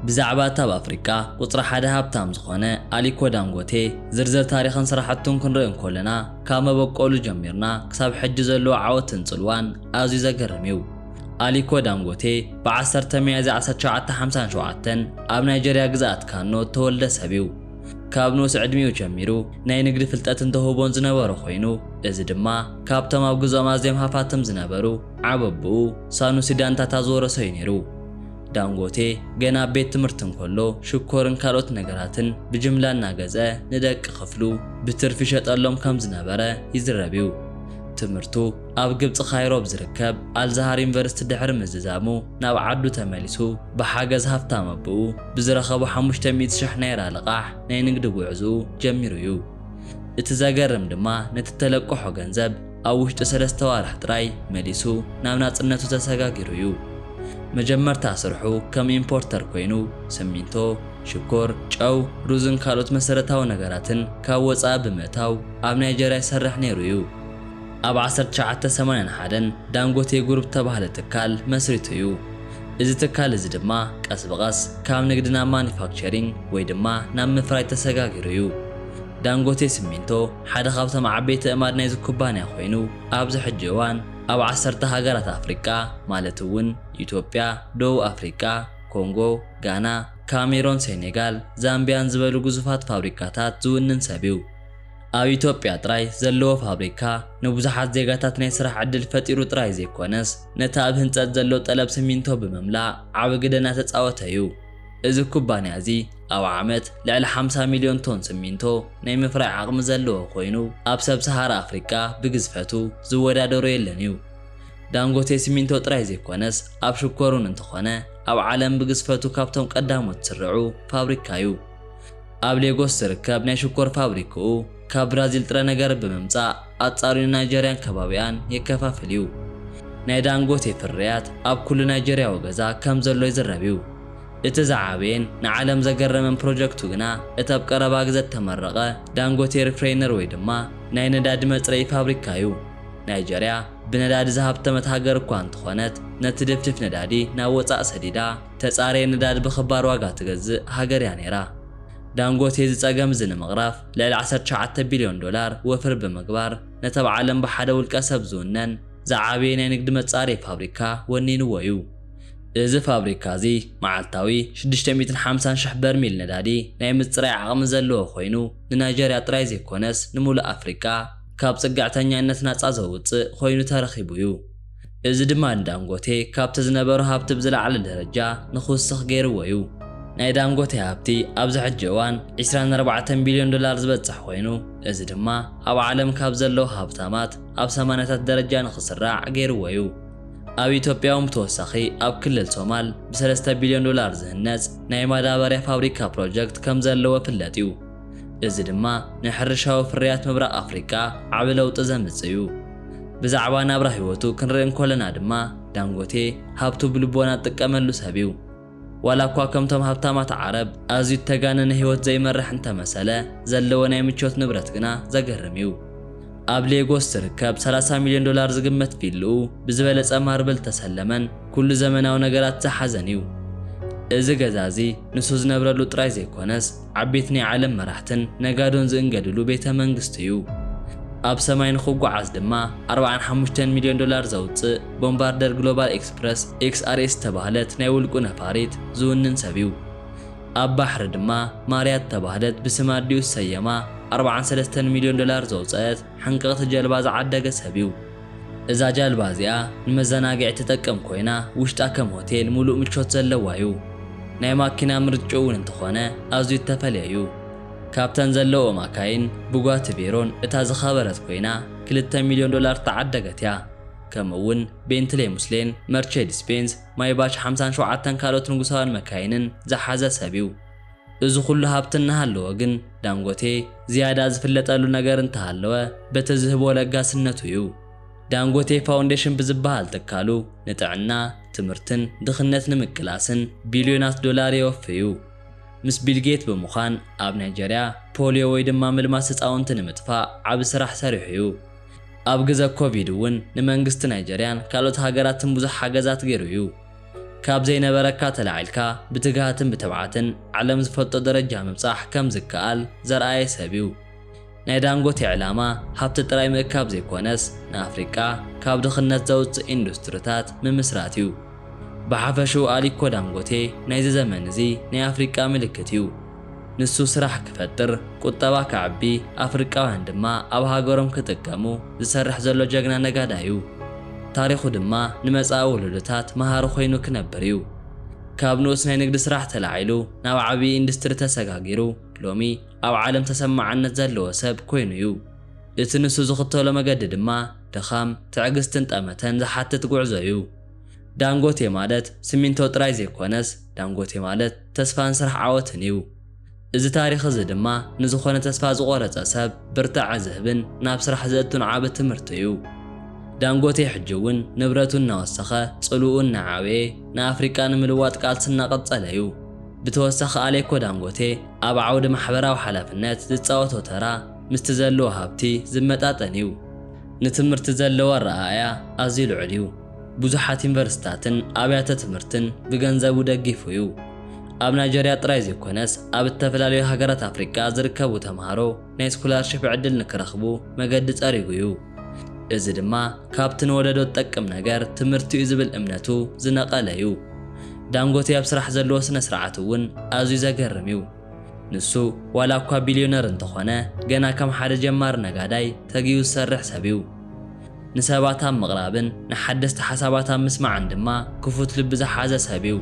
ብዛዕባ ታብ ኣፍሪካ ቁጽሪ ሓደ ሃብታም ዝኾነ ኣሊኮ ዳንጎቴ ዝርዝር ታሪኽን ስራሕቱን ክንርኢ እንከለና ካብ መበቆሉ ጀሚርና ክሳብ ሕጂ ዘለዎ ዓወትን ጽልዋን ኣዝዩ ዘገርም እዩ። ኣሊኮ ዳንጎቴ ብ10 ሚያዝያ 1957 ኣብ ናይጀርያ ግዛኣት ካኖ ተወልደ ሰብ እዩ። ካብ ንኡስ ዕድሚኡ ጀሚሩ ናይ ንግዲ ፍልጠትን ተውቦን ዝነበረ ኮይኑ እዚ ድማ ካብቶም ኣብ ግዞም ኣዝዮም ሃፋትም ዝነበሩ ዓበብኡ ሳኑሲ ዳንታታ ዝወረሶ እዩ ነይሩ። ዳንጎቴ ገና ቤት ትምህርቲ እንከሎ ሽኮርን ካልኦት ነገራትን ብጅምላ እናገዘ ንደቂ ክፍሉ ብትርፊ ሸጠሎም ከም ዝነበረ ይዝረብ እዩ። ትምህርቱ ኣብ ግብጽ ካይሮ ዝርከብ ኣልዛሃር ዩኒቨርሲቲ ድሕሪ ምዝዛሙ ናብ ዓዱ ተመሊሱ ብሓገዝ ሃብታም ኣቦኡ ብዝረኸቡ 500,000 ናይራ ልቓሕ ናይ ንግዲ ጉዕዝኡ ጀሚሩ እዩ። እቲ ዘገርም ድማ ነቲ ተለቆሖ ገንዘብ ኣብ ውሽጢ 3 ዋርሕ ጥራይ መሊሱ ናብ ናጽነቱ ተሰጋጊሩ እዩ። መጀመርታ ስርሑ ከም ኢምፖርተር ኮይኑ ሲሚንቶ፣ ሽኮር፣ ጨው፣ ሩዝን ካልኦት መሰረታዊ ነገራትን ካብ ወጻኢ ብምእታው ኣብ ናይጀርያ ይሰርሕ ነይሩ እዩ። ኣብ 1981 ዳንጎቴ ግሩፕ ተባህለ ትካል መስሪቱ እዩ። እዚ ትካል እዚ ድማ ቀስ ብቐስ ካብ ንግዲ ናብ ማኒፋክቸሪንግ ወይ ድማ ናብ ምፍራይ ተሰጋጊሩ እዩ። ዳንጎቴ ሲሚንቶ ሓደ ካብቶም ዓበይቲ እማድ ናይዚ ኩባንያ ኮይኑ ኣብዚ ሕጂ እዋን ኣብ 10 ሃገራት ኣፍሪካ ማለት እውን ኢትዮጵያ፣ ደቡብ ኣፍሪካ፣ ኮንጎ፣ ጋና፣ ካሜሮን፣ ሴኔጋል፣ ዛምቢያን ዝበሉ ግዙፋት ፋብሪካታት ዝውንን ሰብ እዩ። ኣብ ኢትዮጵያ ጥራይ ዘለዎ ፋብሪካ ንብዙሓት ዜጋታት ናይ ስራሕ ዕድል ፈጢሩ ጥራይ ዘይኮነስ ነቲ ኣብ ህንፀት ዘሎ ጠለብ ሲሚንቶ ብምምላእ ዓቢ ግደ እናተፃወተ እዩ። እዚ ኩባንያ እዚ ኣብ ዓመት ልዕሊ 50 ሚልዮን ቶን ሲሚንቶ ናይ ምፍራይ ዓቕሚ ዘለዎ ኮይኑ ኣብ ሰብ-ሰሃራ ኣፍሪካ ብግዝፈቱ ዝወዳደሩ የለን እዩ። ዳንጎቴ ሲሚንቶ ጥራይ ዘይኮነስ ኣብ ሽኮሩን እንተኾነ ኣብ ዓለም ብግዝፈቱ ካብቶም ቀዳሞት ዝስርዑ ፋብሪካ እዩ። ኣብ ሌጎስ ዝርከብ ናይ ሽኮር ፋብሪክኡ ካብ ብራዚል ጥረ ነገር ብምምጻእ ኣጻሩን ናይጀርያን ከባቢያን የከፋፍል እዩ። ናይ ዳንጎቴ ፍርያት ኣብ ኩሉ ናይጀርያ ወገዛ ከም ዘሎ ይዝረብ እዩ። እቲ ዝዓበየን ንዓለም ዘገረመን ፕሮጀክቱ ግና እቲ ኣብ ቀረባ ግዜ ተመረቐ ዳንጎቴ ሪፍሬነር ወይ ድማ ናይ ነዳዲ መጽረዪ ፋብሪካ እዩ። ናይጀርያ ብነዳዲ ዝሃብተመት ሃገር እኳ እንትኾነት ነቲ ድፍድፍ ነዳዲ ናብ ወጻእ ሰዲዳ ተጻረየ ነዳዲ ብኽባር ዋጋ ትገዝእ ሃገር እያ ነይራ። ዳንጎቴ ዝጸገም እዚ ንምቕራፍ ልዕሊ 19 ቢልዮን ዶላር ወፍሪ ብምግባር ነቲ ኣብ ዓለም ብሓደ ውልቀ ሰብ ዝውነን ዝዓበየ ናይ ንግዲ መጻረዪ ፋብሪካ ወኒንዎ እዩ። እዚ ፋብሪካ እዚ መዓልታዊ 650,000 በርሚል ነዳዲ ናይ ምጽራይ ዓቕሚ ዘለዎ ኮይኑ ንናይጀርያ ጥራይ ዘይኮነስ ንሙሉእ ኣፍሪካ ካብ ጽጋዕተኛነት ናጻ ዘውፅእ ኮይኑ ተረኺቡ እዩ። እዚ ድማ ዳንጎቴ ካብቲ ዝነበሩ ሃብቲ ብዝለዓለ ደረጃ ንኽውስኽ ገይርዎ እዩ። ናይ ዳንጎቴ ሃብቲ ኣብዚ ሕጂ እዋን 24 ቢልዮን ዶላር ዝበጽሕ ኮይኑ እዚ ድማ ኣብ ዓለም ካብ ዘለዉ ሃብታማት ኣብ 80ታት ደረጃ ንኽስራዕ ገይርዎ እዩ። ኣብ ኢትዮጵያ ተወሳኺ ኣብ ክልል ሶማል ብ3 ቢልዮን ዶላር ዝህነጽ ናይ ማዳበርያ ፋብሪካ ፕሮጀክት ከም ዘለዎ ፍለጥ እዩ። እዚ ድማ ንሕርሻዊ ፍርያት ምብራቕ ኣፍሪካ ዓቢ ለውጢ ዘምጽእ እዩ። ብዛዕባ ናብራ ህይወቱ ክንርኢ እንከለና ድማ ዳንጎቴ ሃብቱ ብልቦና ዝጥቀመሉ ሰብ እዩ። ዋላ እኳ ከምቶም ሃብታማት ዓረብ ኣዝዩ ተጋነነ ህይወት ዘይመርሕ እንተመሰለ ዘለዎ ናይ ምቾት ንብረት ግና ዘገርም እዩ። ኣብ ሌጎስ ዝርከብ 30 ሚልዮን ዶላር ዝግመት ቪልኡ ብዝበለጸ ማርብል ተሰለመን ኩሉ ዘመናዊ ነገራት ዝሓዘን እዩ። እዚ ገዛ እዚ ንሱ ዝነብረሉ ጥራይ ዘይኮነስ ዓበይቲ ናይ ዓለም መራሕትን ነጋዶን ዝእንገድሉ ቤተ መንግስቲ እዩ። ኣብ ሰማይ ንኽጓዓዝ ድማ 45 ሚልዮን ዶላር ዘውፅእ ቦምባርደር ግሎባል ኤክስፕረስ XRS ተባህለት ናይ ውልቁ ነፋሪት ዝውንን ሰብ እዩ። ኣብ ባሕሪ ድማ ማርያት ተባህለት ብስማ ድዩ ሰየማ 43 ሚልዮን ዶላር ዘውፅአት ሓንቀቕቲ ጀልባ ዝዓደገ ሰብ እዩ። እዛ ጀልባ እዚኣ ንመዘናግዒ ትጠቅም ኮይና ውሽጣ ከም ሆቴል ሙሉእ ምቾት ዘለዋ እዩ። ናይ ማኪና ምርጭው እውን እንተኾነ ኣዝዩ ተፈልየ እዩ። ካብተን ዘለዎ ማካይን ብጓቲ ቢሮን እታ ዝኸበረት ኮይና 2 ሚልዮን ዶላር ተዓደገት እያ። ከምኡውን ቤንትሌ ሙስሌን፣ መርቼዲስ ቤንዝ፣ ማይባች 57 ካልኦት ንጉሳውያን መካይንን ዝሓዘ ሰብ እዩ። እዚ ኩሉ ሃብቲ እናሃለወ ግን ዳንጎቴ ዝያዳ ዝፍለጠሉ ነገር እንተሃለወ በቲ ዝህቦ ለጋስነቱ እዩ። ዳንጎቴ ፋውንዴሽን ብዝበሃል ትካሉ ንጥዕና፣ ትምህርትን ድኽነት ንምቅላስን ቢልዮናት ዶላር የወፍ እዩ። ምስ ቢልጌት ብምዃን ኣብ ናይጀርያ ፖሊዮ ወይ ድማ ምልማስ ህፃውንቲ ንምጥፋእ ዓቢ ስራሕ ሰሪሑ እዩ። ኣብ ግዜ ኮቪድ እውን ንመንግስቲ ናይጀርያን ካልኦት ሃገራትን ብዙሕ ሓገዛት ገይሩ እዩ። ካብ ዘይነበረካ ተላዒልካ ብትግሃትን ብትብዓትን ዓለም ዝፈልጦ ደረጃ ምብጻሕ ከም ዝከኣል ዘርኣየ ሰብ እዩ። ናይ ዳንጎቴ ዕላማ ሃብቲ ጥራይ ምእካብ ዘይኮነስ ንኣፍሪቃ ካብ ድኽነት ዘውፅእ ኢንዱስትሪታት ምምስራት እዩ። ብሓፈሹ ኣሊኮ ዳንጎቴ ናይዚ ዘመን እዚ ናይ ኣፍሪቃ ምልክት እዩ። ንሱ ስራሕ ክፈጥር፣ ቁጠባ ከዓቢ፣ ኣፍሪቃውያን ድማ ኣብ ሃገሮም ክጥቀሙ ዝሰርሕ ዘሎ ጀግና ነጋዳይ እዩ። ታሪኹ ድማ ንመጻኢ ውሉድታት መሃሪ ኮይኑ ክነብር እዩ። ካብ ንኡስ ናይ ንግዲ ስራሕ ተላዒሉ ናብ ዓብዪ ኢንዱስትሪ ተሰጋጊሩ ሎሚ ኣብ ዓለም ተሰማዕነት ዘለዎ ሰብ ኮይኑ እዩ። እቲ ንሱ ዝኽተሎ መገዲ ድማ ድኻም፣ ትዕግስትን ጠመተን ዝሓትት ጉዕዞ እዩ። ዳንጎቴ ማለት ሲሚንቶ ጥራይ ዘይኮነስ ዳንጎቴ ማለት ተስፋን ስራሕ ዓወትን እዩ። እዚ ታሪኽ እዚ ድማ ንዝኾነ ተስፋ ዝቆረፀ ሰብ ብርታዕ ዝህብን ናብ ስራሕ ዘእቱን ዓቢ ትምህርቲ እዩ። ዳንጎቴ ሕጂ እውን ንብረቱ እናወሰኸ ጽሉኡ እናዓበየ ንኣፍሪቃ ንምልዋጥ ቃልሲ እናቐጸለ እዩ። ብተወሳኺ ኣሊኮ ዳንጎቴ ኣብ ዓውዲ ማሕበራዊ ሓላፍነት ዝፃወቶ ተራ ምስቲ ዘለዎ ሃብቲ ዝመጣጠን እዩ። ንትምህርቲ ዘለዎ ረኣያ ኣዝዩ ልዑል እዩ። ብዙሓት ዩኒቨርሲታትን ኣብያተ ትምህርትን ብገንዘቡ ደጊፉ እዩ። ኣብ ናይጀርያ ጥራይ ዘይኮነስ ኣብ ዝተፈላለዩ ሃገራት ኣፍሪቃ ዝርከቡ ተምሃሮ ናይ ስኮላርሺፕ ዕድል ንክረኽቡ መገዲ ጸሪጉ እዩ። እዚ ድማ ካብቲ ንወለዶ ዝጠቅም ነገር ትምህርቲ እዩ ዝብል እምነቱ ዝነቐለ እዩ። ዳንጎቴ ኣብ ስራሕ ዘለዎ ስነ ስርዓት እውን ኣዝዩ ዘገርም እዩ። ንሱ ዋላ እኳ ቢልዮነር እንተኾነ ገና ከም ሓደ ጀማሪ ነጋዳይ ተጊዩ ዝሰርሕ ሰብ እዩ። ንሰባት ኣብ ምቕራብን ንሓደስቲ ሓሳባት ኣብ ምስማዕን ድማ ክፉት ልቢ ዝሓዘ ሰብ እዩ።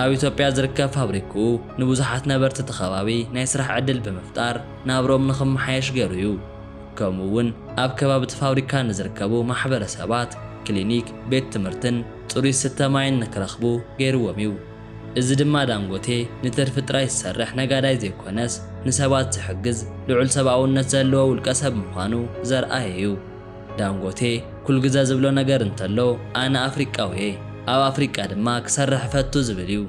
ኣብ ኢትዮጵያ ዝርከብ ፋብሪክኡ ንብዙሓት ነበርቲ ተኸባቢ ናይ ስራሕ ዕድል ብምፍጣር ናብሮም ንኽመሓየሽ ገይሩ እዩ። ከምኡውን ኣብ ከባቢ እቲ ፋብሪካ ንዝርከቡ ማሕበረሰባት ክሊኒክ፣ ቤት ትምህርትን ጽሩይ ዝስተ ማይን ንክረኽቡ ገይርዎም እዩ። እዚ ድማ ዳንጎቴ ንትርፊ ጥራይ ዝሰርሕ ነጋዳይ ዘይኮነስ ንሰባት ዝሕግዝ ልዑል ሰብኣውነት ዘለዎ ውልቀ ሰብ ምዃኑ ዘርኣየ እዩ። ዳንጎቴ ኩል ግዜ ዝብሎ ነገር እንተሎ ኣነ ኣፍሪቃዊ ኣብ ኣፍሪቃ ድማ ክሰርሕ ፈቱ ዝብል እዩ።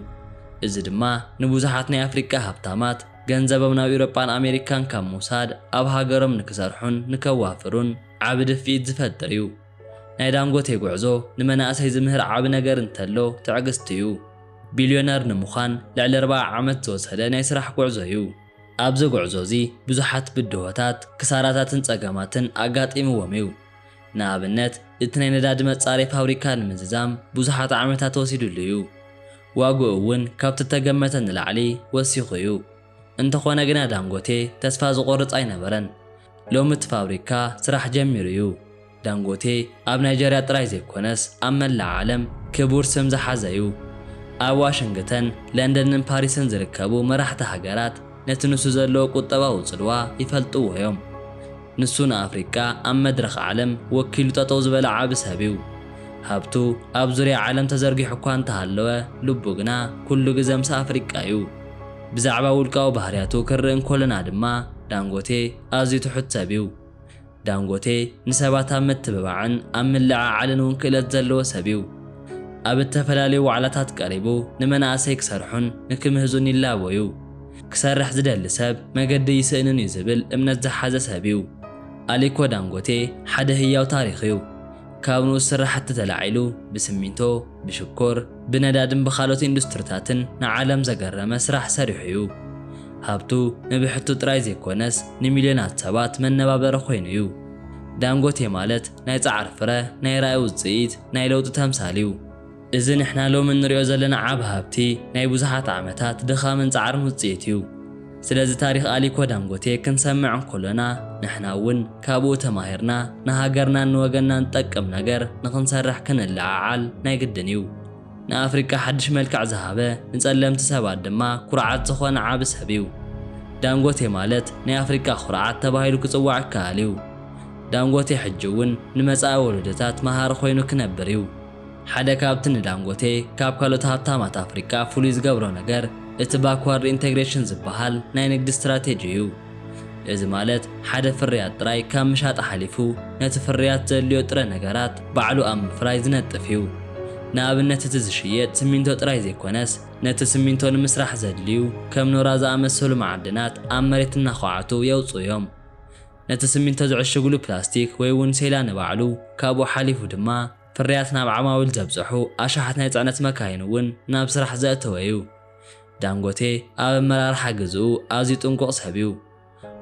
እዚ ድማ ንብዙሓት ናይ ኣፍሪቃ ሃብታማት ገንዘቦም ናብ ኤውሮጳን ኣሜሪካን ካብ ምውሳድ ኣብ ሃገሮም ንክሰርሑን ንከዋፍሩን ዓቢ ድፍኢት ዝፈጥር እዩ። ናይ ዳንጎቴ ጉዕዞ ንመናእሰይ ዝምህር ዓቢ ነገር እንተሎ ትዕግስቲ እዩ። ቢልዮነር ንምዃን ልዕሊ 40 ዓመት ዝወሰደ ናይ ስራሕ ጉዕዞ እዩ። ኣብዚ ጉዕዞ እዚ ብዙሓት ብድሆታት፣ ክሳራታትን ፀገማትን ኣጋጢምዎም እዩ። ንኣብነት እቲ ናይ ነዳዲ መጻረዪ ፋብሪካ ንምዝዛም ብዙሓት ዓመታት ወሲዱሉ እዩ። ዋግኡ እውን ካብቲ ተገመተ ንላዕሊ ወሲኹ እዩ። እንተኾነ ግና ዳንጎቴ ተስፋ ዝቆርጽ ኣይነበረን። ሎሚ እቲ ፋብሪካ ስራሕ ጀሚሩ እዩ። ዳንጎቴ ኣብ ናይጀርያ ጥራይ ዘይኮነስ ኣብ መላእ ዓለም ክቡር ስም ዝሓዘ እዩ። ኣብ ዋሽንግተን፣ ለንደንን ፓሪስን ዝርከቡ መራሕቲ ሃገራት ነቲ ንሱ ዘለዎ ቁጠባዊ ጽልዋ ይፈልጥዎ እዮም። ንሱ ንኣፍሪቃ ኣብ መድረኽ ዓለም ወኪሉ ጠጠው ዝበለ ዓቢ ሰብ እዩ። ሃብቱ ኣብ ዙርያ ዓለም ተዘርጊሑ እኳ እንተሃለወ ልቡ ግና ኩሉ ግዜ ምስ ኣፍሪቃ እዩ። ብዛዕባ ውልቃዊ ባህርያቱ ክርኢ እንከለና ድማ ዳንጎቴ ኣዝዩ ትሑት ሰብ እዩ። ዳንጎቴ ንሰባት ኣብ ምትብባዕን ኣብ ምልዕዓልን እውን ክእለት ዘለዎ ሰብ እዩ። ኣብ ዝተፈላለዩ ዋዕላታት ቀሪቡ ንመናእሰይ ክሰርሑን ንክምህዙን ይላበዩ። ክሰርሕ ዝደሊ ሰብ መገዲ ይስእንን እዩ ዝብል እምነት ዝሓዘ ሰብ እዩ። ኣሊኮ ዳንጎቴ ሓደ ህያው ታሪኽ እዩ። ካብ ንኡስ ስራሕቲ ተላዒሉ ብስሚንቶ፣ ብሽኮር፣ ብነዳድን ብኻልኦት ኢንዱስትሪታትን ንዓለም ዘገረመ ስራሕ ሰሪሑ እዩ። ሃብቱ ንብሕቱ ጥራይ ዘይኮነስ ንሚልዮናት ሰባት መነባበረ ኮይኑ እዩ። ዳንጎቴ ማለት ናይ ጻዕሪ ፍረ፣ ናይ ራእይ ውፅኢት፣ ናይ ለውጢ ተምሳል እዩ። እዚ ንሕና ሎሚ እንሪኦ ዘለና ዓቢ ሃብቲ ናይ ብዙሓት ዓመታት ድኻምን ጻዕርን ውፅኢት እዩ። ስለዚ ታሪኽ ኣሊኮ ዳንጎቴ ክንሰምዕ እንከለና ንሕና እውን ካብኡ ተማሂርና ንሃገርናን ንወገንናን ዝጠቅም ነገር ንኽንሰርሕ ክንለዓዓል ናይ ግድን እዩ። ንኣፍሪቃ ሓድሽ መልክዕ ዝሃበ ንጸለምቲ ሰባት ድማ ኩርዓት ዝኾነ ዓቢ ሰብ እዩ። ዳንጎቴ ማለት ናይ ኣፍሪቃ ኩርዓት ተባሂሉ ክጽዋዕ ይከኣል እዩ። ዳንጎቴ ሕጂ እውን ንመጻኢ ወለዶታት መሃሪ ኮይኑ ክነብር እዩ። ሓደ ካብቲ ንዳንጎቴ ካብ ካልኦት ሃብታማት ኣፍሪቃ ፍሉይ ዝገብሮ ነገር እቲ ባክዋርድ ኢንቴግሬሽን ዝበሃል ናይ ንግዲ ስትራቴጂ እዩ። እዚ ማለት ሓደ ፍርያት ጥራይ ካብ ምሻጥ ሓሊፉ ነቲ ፍርያት ዘድልዮ ጥረ ነገራት ባዕሉ ኣብ ምፍራይ ዝነጥፍ እዩ። ንኣብነት እቲ ዝሽየጥ ሲሚንቶ ጥራይ ዘይኮነስ ነቲ ሲሚንቶ ንምስራሕ ዘድልዩ ከም ኖራ ዝኣመሰሉ ማዕድናት ኣብ መሬት እናኳዓቱ የውፅኡ እዮም። ነቲ ሲሚንቶ ዝዕሽግሉ ፕላስቲክ ወይ እውን ሴላ ንባዕሉ ካብኡ ሓሊፉ ድማ ፍርያት ናብ ዓማዊል ዘብጽሑ ኣሽሓት ናይ ጽዕነት መካይን እውን ናብ ስራሕ ዘእተወዩ። ዳንጎቴ ኣብ ኣመራርሓ ግዝኡ ኣዝዩ ጥንቁቕ ሰብ እዩ።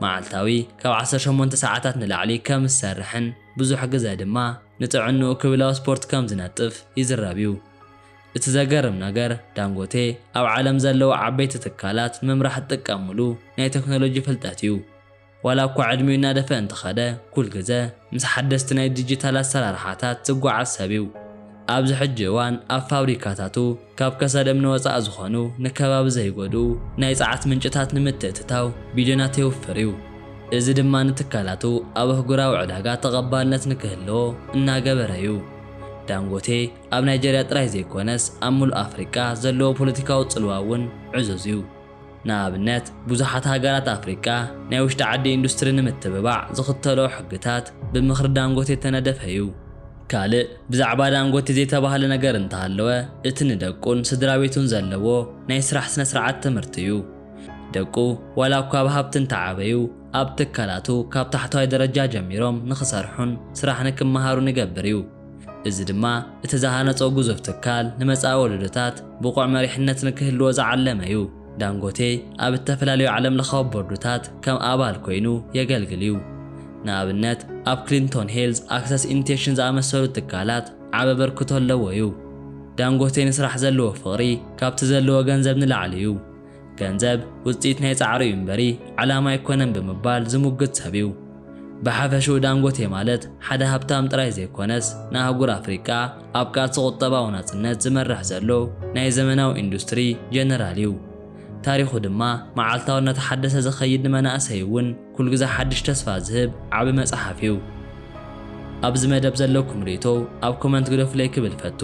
መዓልታዊ ካብ 18 ሰዓታት ንላዕሊ ከም ዝሰርሕን ብዙሕ ግዜ ድማ ንጥዕንኡ ክብላዊ ስፖርት ከም ዝነጥፍ ይዝረብ እዩ። እቲ ዘገርም ነገር ዳንጎቴ ኣብ ዓለም ዘለዉ ዓበይቲ ትካላት ንምምራሕ ዝጥቀምሉ ናይ ቴክኖሎጂ ፍልጠት እዩ። ዋላ እኳ ዕድሚኡ እናደፍአ እንትኸደ ኩል ግዜ ምስ ሓደስቲ ናይ ዲጂታል ኣሰራርሓታት ዝጓዓዝ ሰብ እዩ። ኣብዚ ሕጂ እዋን ኣብ ፋብሪካታቱ ካብ ከሰል እምኒ ወፃኢ ዝኾኑ ንከባቢ ዘይጎድኡ ናይ ጸዓት ምንጭታት ንምትእትታው ቢልዮናት የውፍር እዩ። እዚ ድማ ንትካላቱ ኣብ ኣህጉራዊ ዕዳጋ ተቐባልነት ንክህልዎ እናገበረ እዩ። ዳንጎቴ ኣብ ናይጀርያ ጥራይ ዘይኮነስ ኣብ ሙሉእ ኣፍሪቃ ዘለዎ ፖለቲካዊ ጽልዋ እውን ዕዙዝ እዩ። ንኣብነት ብዙሓት ሃገራት ኣፍሪቃ ናይ ውሽጢ ዓዲ ኢንዱስትሪ ንምትብባዕ ዝኽተልዎ ሕግታት ብምኽሪ ዳንጎቴ ተነደፈ እዩ። ካልእ ብዛዕባ ዳንጎቴ ዘይተባህለ ነገር እንተሃለወ እቲ ንደቁን ስድራ ቤቱን ዘለዎ ናይ ስራሕ ስነ ስርዓት ትምህርቲ እዩ። ደቁ ዋላ እኳ ብሃብቲ እንተዓበዩ ኣብ ትካላቱ ካብ ታሕተዋይ ደረጃ ጀሚሮም ንኽሰርሑን ስራሕ ንክመሃሩን ይገብር እዩ። እዚ ድማ እቲ ዝሃነጾ ግዙፍ ትካል ንመጻኢ ወለዶታት ብቑዕ መሪሕነት ንክህልዎ ዝዓለመ እዩ። ዳንጎቴ ኣብ ዝተፈላለዩ ዓለም ለኻዊ ቦርድታት ከም ኣባል ኮይኑ የገልግል እዩ። ንኣብነት ኣብ ክሊንቶን ሄልዝ ኣክሰስ ኢንቴንሽን ዝኣመሰሉ ትካላት ዓበ በርክቶ ኣለዎ እዩ። ዳንጎቴ ንስራሕ ዘለዎ ፍቕሪ ካብቲ ዘለዎ ገንዘብ ንላዕሊ እዩ። ገንዘብ ውጽኢት ናይ ጻዕሪ እዩ እምበሪ ዓላማ ኣይኮነን ብምባል ዝሙግት ሰብ እዩ። ብሓፈሽኡ ዳንጎቴ ማለት ሓደ ሃብታም ጥራይ ዘይኮነስ ንኣህጉር ኣፍሪቃ ኣብ ቃልሲ ቁጠባዊ ናጽነት ዝመርሕ ዘሎ ናይ ዘመናዊ ኢንዱስትሪ ጀነራል እዩ። ታሪኹ ድማ መዓልታዊ እናተሓደሰ ዝኸይድ ንመናእሰይ እውን ኩሉ ግዜ ሓድሽ ተስፋ ዝህብ ዓቢ መጽሓፍ እዩ። ኣብዚ መደብ ዘለኩም ርእቶ ኣብ ኮመንት ግደፍለይ ክብል ፈቱ።